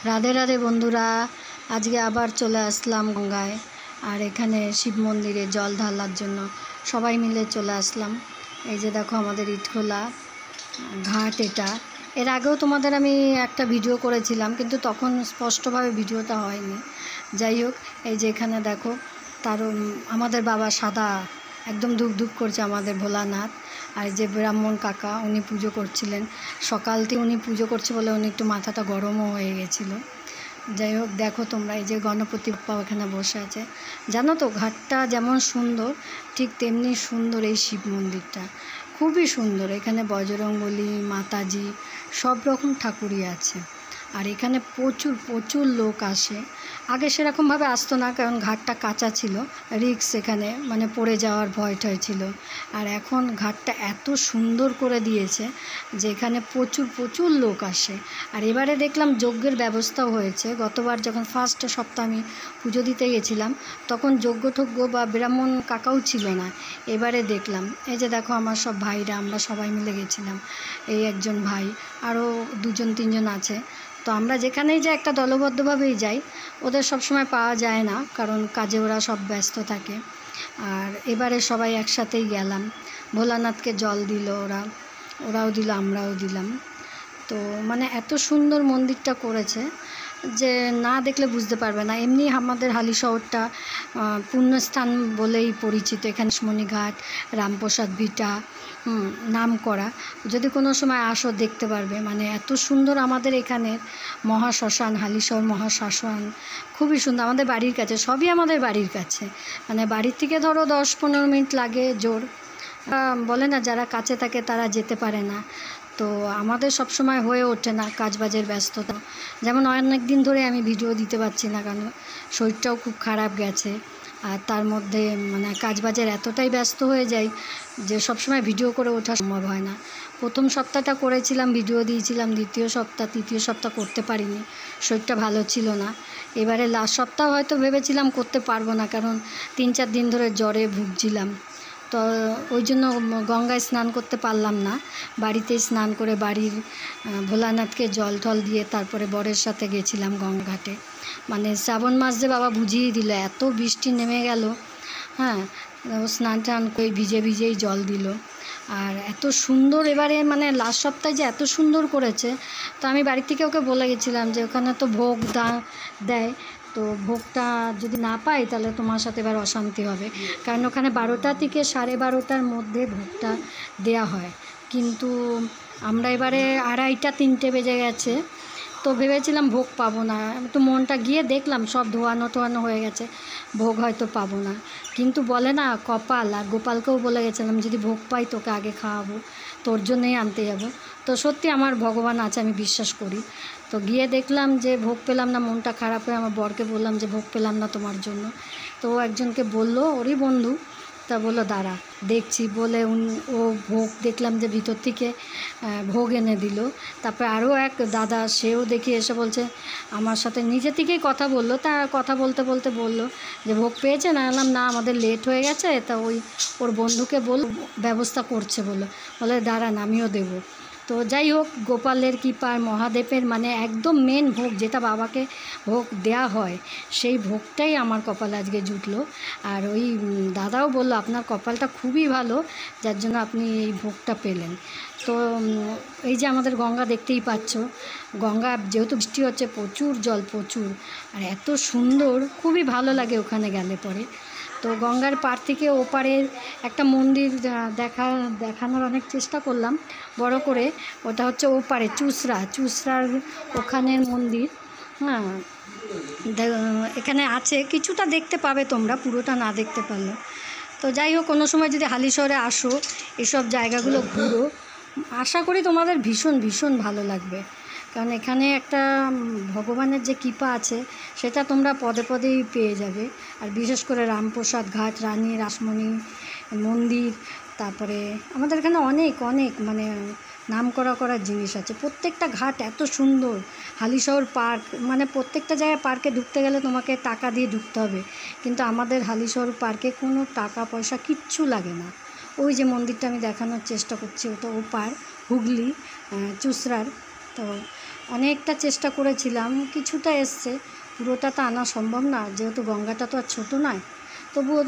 রাধে রাধে বন্ধুরা, আজকে আবার চলে আসলাম গঙ্গায়। আর এখানে শিব মন্দিরে জল ঢালার জন্য সবাই মিলে চলে আসলাম। এই যে দেখো আমাদের ইটখোলা ঘাট এটা। এর আগেও তোমাদের আমি একটা ভিডিও করেছিলাম, কিন্তু তখন স্পষ্টভাবে ভিডিওটা হয়নি। যাই হোক, এই যে এখানে দেখো আমাদের বাবা সাদা একদম ধূপ ধূপ করছে, আমাদের ভোলানাথ। আর যে ব্রাহ্মণ কাকা, উনি পুজো করছিলেন। সকাল থেকে উনি পুজো করছে বলে উনি একটু মাথাটা গরমও হয়ে গেছিলো। যাই হোক, দেখো তোমরা, এই যে গণপতি বাপ্পা এখানে বসে আছে। জানো তো, ঘাটটা যেমন সুন্দর ঠিক তেমনি সুন্দর এই শিব মন্দিরটা, খুবই সুন্দর। এখানে বজরংবলী, মাতাজি, সব রকম ঠাকুরই আছে। আর এখানে প্রচুর প্রচুর লোক আসে। আগে সেরকমভাবে আসতো না, কারণ ঘাটটা কাঁচা ছিল, রিস্ক এখানে মানে পড়ে যাওয়ার ভয় টয় ছিল। আর এখন ঘাটটা এত সুন্দর করে দিয়েছে যে এখানে প্রচুর প্রচুর লোক আসে। আর এবারে দেখলাম যজ্ঞের ব্যবস্থাও হয়েছে। গতবার যখন ফার্স্ট সপ্তাহ আমি পুজো দিতে গেছিলাম, তখন যজ্ঞ বা ব্রাহ্মণ কাকাও ছিল না। এবারে দেখলাম, এই যে দেখো আমার সব ভাইরা, আমরা সবাই মিলে গেছিলাম। এই একজন ভাই, আরও দুজন তিনজন আছে। তো আমরা যেখানেই যাই একটা দলবদ্ধভাবেই যাই। ওদের সব সময় পাওয়া যায় না, কারণ কাজে ওরা সব ব্যস্ত থাকে। আর এবারে সবাই একসাথেই গেলাম। ভোলানাথকে জল দিল, ওরাও দিল, আমরাও দিলাম। তো মানে এত সুন্দর মন্দিরটা করেছে যে না দেখলে বুঝতে পারবে না। এমনি আমাদের হালি শহরটা পুণ্যস্থান বলেই পরিচিত। এখানে মণিঘাট, রামপ্রসাদ ভিটা নাম করা। যদি কোনো সময় আসো দেখতে পারবে, মানে এত সুন্দর আমাদের এখানের মহাশ্মশান, হালিশহর মহাশ্মশান খুবই সুন্দর। আমাদের বাড়ির কাছে, সবই আমাদের বাড়ির কাছে। মানে বাড়ির থেকে ধরো 10-15 মিনিট লাগে জোর। বলে না, যারা কাছে থাকে তারা যেতে পারে না। তো আমাদের সব সময় হয়ে ওঠে না, কাজবাজের ব্যস্ততা। যেমন অনেক দিন ধরে আমি ভিডিও দিতে পারছি না, কারণ শরীরটাও খুব খারাপ গেছে। আর তার মধ্যে মানে কাজবাজের এতটাই ব্যস্ত হয়ে যাই যে সব সময় ভিডিও করে ওঠা সম্ভব হয় না। প্রথম সপ্তাহটা করেছিলাম, ভিডিও দিয়েছিলাম। দ্বিতীয় সপ্তাহ, তৃতীয় সপ্তাহ করতে পারিনি, শরীরটা ভালো ছিল না। এবারে লাস্ট সপ্তাহ হয়তো ভেবেছিলাম করতে পারবো না, কারণ 3-4 দিন ধরে জ্বরে ভুগছিলাম। তো ওই জন্য গঙ্গায় স্নান করতে পারলাম না। বাড়িতেই স্নান করে বাড়ির ভোলানাথকে জল টল দিয়ে তারপরে বরের সাথে গেছিলাম গঙ্গাঘাটে। মানে শ্রাবণ মাস যে বাবা বুঝিয়ে দিল, এত বৃষ্টি নেমে গেল। হ্যাঁ, স্নান টান করে ভিজে ভিজেই জল দিল। আর এত সুন্দর এবারে, মানে লাস্ট সপ্তাহে যে এত সুন্দর করেছে। তো আমি বাড়ি থেকে ওকে বলে গেছিলাম যে ওখানে তো ভোগ দেয়, তো ভোগটা যদি না পাই তাহলে তোমার সাথে এবার অশান্তি হবে। কারণ ওখানে 12টা থেকে 12:30টার মধ্যে ভোগটা দেয়া হয়। কিন্তু আমরা এবারে 2:30-3টে বেজে গেছে, তো ভেবেছিলাম ভোগ পাবো না। একটু মনটা গিয়ে দেখলাম সব ধোয়ানো হয়ে গেছে, ভোগ হয়তো পাবো না। কিন্তু বলে না কপাল। আর গোপালকেও বলে গেছিলাম যদি ভোগ পাই তোকে আগে খাওয়াবো, তোর জন্যই আনতে যাব। তো সত্যি আমার ভগবান আছে, আমি বিশ্বাস করি। তো গিয়ে দেখলাম যে ভোগ পেলাম না, মনটা খারাপ হয়ে আমার বরকে বললাম যে ভোগ পেলাম না তোমার জন্য। তো ও একজনকে বললো, ওরই বন্ধু, তা বললো দাঁড়া দেখছি বলে ও ভোগ দেখলাম যে ভিতর থেকে ভোগ এনে দিল। তারপরে আরও এক দাদা, সেও দেখি এসে বলছে আমার সাথে, নিজে থেকেই কথা বললো। তা কথা বলতে বলতে বললো যে ভোগ পেয়েছে না? বললাম না, আমাদের লেট হয়ে গেছে। তা ওর বন্ধুকে ব্যবস্থা করছে বলে দাঁড়ান আমিও দেবো। তো যাই হোক, গোপালের কৃপার, মহাদেবের মানে একদম মেন ভোগ যেটা বাবাকে ভোগ দেয়া হয়, সেই ভোগটাই আমার কপালে আজকে জুটলো। আর ওই দাদাও বলল আপনার কপালটা খুবই ভালো, যার জন্য আপনি এই ভোগটা পেলেন। তো এই যে আমাদের গঙ্গা দেখতেই পাচ্ছ, গঙ্গা যেহেতু বৃষ্টি হচ্ছে, প্রচুর জল, প্রচুর। আর এত সুন্দর, খুবই ভালো লাগে ওখানে গেলে পরে। তো গঙ্গার পাড় থেকে ওপারের একটা মন্দির দেখানোর অনেক চেষ্টা করলাম বড় করে। ওটা হচ্ছে ওপারে চুঁচড়ার ওখানের মন্দির। হ্যাঁ, এখানে আছে, কিছুটা দেখতে পাবে তোমরা, পুরোটা না দেখতে পারলে। তো যাই হোক, কোনো সময় যদি হালিশহরে আসো, এসব জায়গাগুলো ঘুরো, আশা করি তোমাদের ভীষণ ভীষণ ভালো লাগবে। কারণ এখানে একটা ভগবানের যে কৃপা আছে সেটা তোমরা পদে পদেই পেয়ে যাবে। আর বিশেষ করে রামপ্রসাদ ঘাট, রানী রাসমণি মন্দির, তারপরে আমাদের এখানে অনেক অনেক মানে নাম করা জিনিস আছে। প্রত্যেকটা ঘাট এত সুন্দর। হালিশহর পার্ক, মানে প্রত্যেকটা জায়গায় পার্কে ঢুকতে গেলে তোমাকে টাকা দিয়ে ঢুকতে হবে, কিন্তু আমাদের হালিশহর পার্কে কোনো টাকা পয়সা কিচ্ছু লাগে না। ওই যে মন্দিরটা আমি দেখানোর চেষ্টা করছি, ওটা ওপার হুগলি চুঁচড়ার। তো অনেকটা চেষ্টা করেছিলাম, কিছুটা এসছে, পুরোটা তো আনা সম্ভব না, যেহেতু গঙ্গাটা তো আর ছোটো নয়। তবুও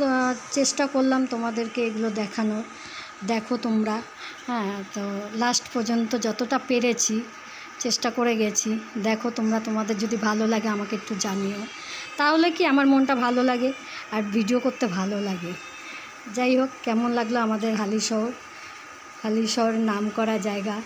চেষ্টা করলাম তোমাদেরকে এগুলো দেখানোর। দেখো তোমরা, হ্যাঁ, তো লাস্ট পর্যন্ত যতটা পেরেছি চেষ্টা করে গেছি। দেখো তোমরা, তোমাদের যদি ভালো লাগে আমাকে একটু জানিও, তাহলে কি আমার মনটা ভালো লাগে আর ভিডিও করতে ভালো লাগে। যাই হোক, কেমন লাগলো আমাদের হালিশহর নাম করা জায়গা।